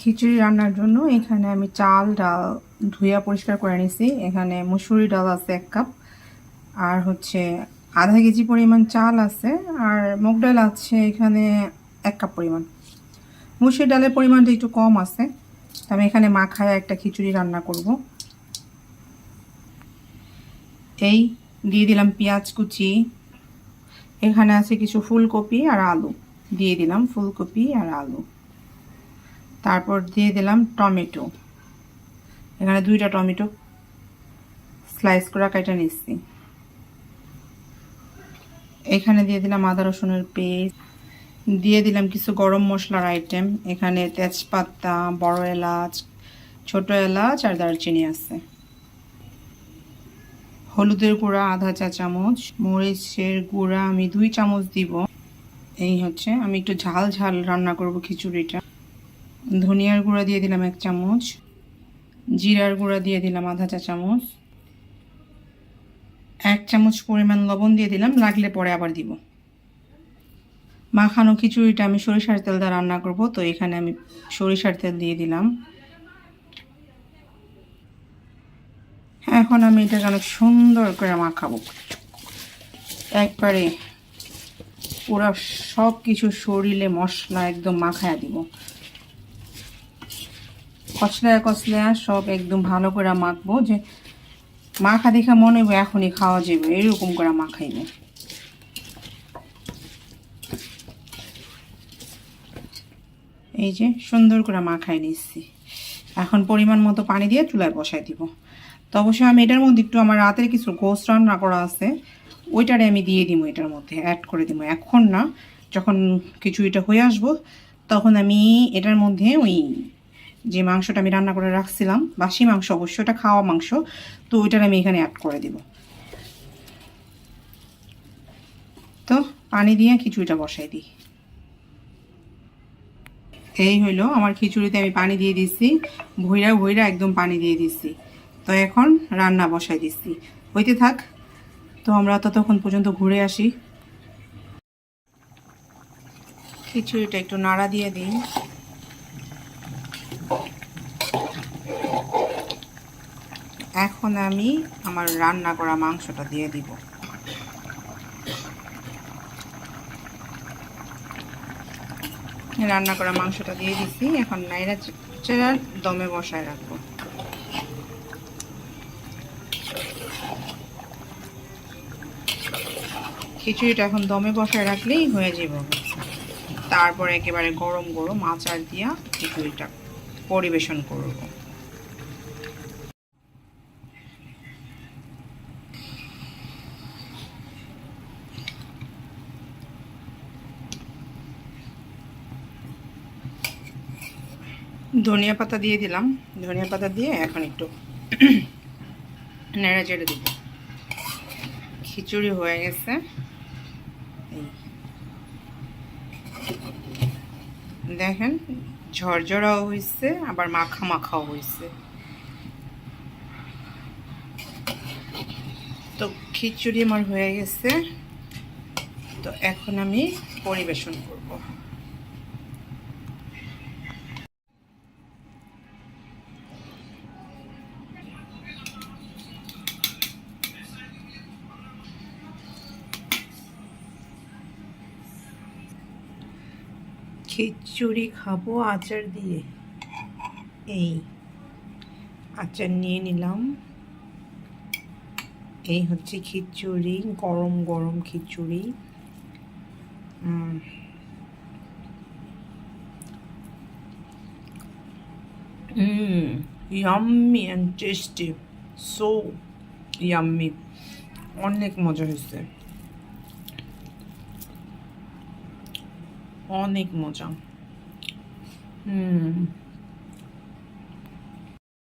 খিচুড়ি রান্নার জন্য এখানে আমি চাল ডাল ধুইয়া পরিষ্কার করে নিছি। এখানে মুসুরি ডাল আছে 1 কাপ, আর হচ্ছে আধা কেজি পরিমাণ চাল আছে, আর মুগ ডাল আছে এখানে 1 কাপ পরিমাণ। মুসুরি ডালের পরিমাণটা একটু কম আছে, তো আমি এখানে মাখায় একটা খিচুড়ি রান্না করব। এই দিয়ে দিলাম পেঁয়াজ কুচি, এখানে আছে কিছু ফুলকপি আর আলু, দিয়ে দিলাম ফুলকপি আর আলু। তারপর দিয়ে দিলাম টমেটো, এখানে 2টা টমেটো স্লাইস করে কেটে নিচ্ছি। এখানে দিয়ে দিলাম আদা রসুনের পেস্ট, দিয়ে দিলাম কিছু গরম মশলার আইটেম, এখানে তেজপাতা, বড় এলাচ, ছোট এলাচ আর দারচিনি আছে। হলুদের গুঁড়া আধা চা চামচ, মরিচের গুঁড়া আমি 2 চামচ দিব। এই হচ্ছে, আমি একটু ঝাল ঝাল রান্না করব খিচুড়িটা। ধনিয়ার গুঁড়া দিয়ে দিলাম 1 চামচ, জিরার গুঁড়া দিয়ে দিলাম আধা চা চামচ, 1 চামচ পরিমাণ লবণ দিয়ে দিলাম, লাগলে পরে আবার দিব। মাখানো খিচুড়িটা আমি সরিষার তেল দিয়ে রান্না করব, তো এখানে আমি সরিষার তেল দিয়ে দিলাম। এখন আমি এটাকে অনেক সুন্দর করে মাখাবো, একবারে পুরো সব কিছু শরীরে মশলা একদম মাখায়া দিব। কচলায় কচলায় সব একদম ভালো করে মাখবো, যে মাখা দেখে মনে হবে এখনই খাওয়া যাবে, এরকম করে মাখাইব। এই যে সুন্দর করে মাখাই নিচ্ছি। এখন পরিমাণ মতো পানি দিয়ে চুলায় বসাই দিব। তো অবশ্যই আমি এটার মধ্যে একটু আমার রাতের কিছু গোস্ত রান্না করা আছে, ওইটারে আমি দিয়ে দিব, এটার মধ্যে অ্যাড করে দিব। এখন না, যখন খিচুড়িটা হয়ে আসবো তখন আমি এটার মধ্যে ওই যে মাংসটা আমি রান্না করে রাখছিলাম, বাসি মাংস অবশ্য, ওটা খাওয়া মাংস, তো ওইটার আমি এখানে অ্যাড করে দিব। তো পানি দিয়ে খিচুড়িটা বসাই দিই। এই হইলো আমার খিচুড়িতে আমি পানি দিয়ে দিচ্ছি, ভইরা ভইরা একদম পানি দিয়ে দিচ্ছি। তো এখন রান্না বসাই দিচ্ছি, হইতে থাক। তো আমরা ততক্ষণ পর্যন্ত ঘুরে আসি। খিচুড়িটা একটু নাড়া দিয়ে দিই। এখন আমি আমার রান্না করা মাংসটা দিয়ে দিব। রান্না করা মাংসটা দিয়ে দিচ্ছি, এখন নাইরা চেরা দমে বসায় রাখবো। খিচুড়িটা এখন দমে বসায় রাখলেই হয়ে যাবে। তারপর একেবারে গরম গরম আচার দিয়া খিচুড়িটা পরিবেশন করব। ধনিয়া পাতা দিয়ে দিলাম, ধনিয়া পাতা দিয়ে এখন একটু নেড়ে চেড়ে দিব। খিচুড়ি হয়ে গেছে, দেখেন ঝরঝরাও হয়েছে, আবার মাখা মাখাও হয়েছে। তো খিচুড়ি আমার হয়ে গেছে, তো এখন আমি পরিবেশন করব। খিচুড়ি খাবো আচার দিয়ে, এই আচার নিয়ে নিলাম। এই হচ্ছে খিচুড়ি, গরম গরম khichuri. Yummy and tasty, so yummy, অনেক মজা হয়েছে, অনেক মজা।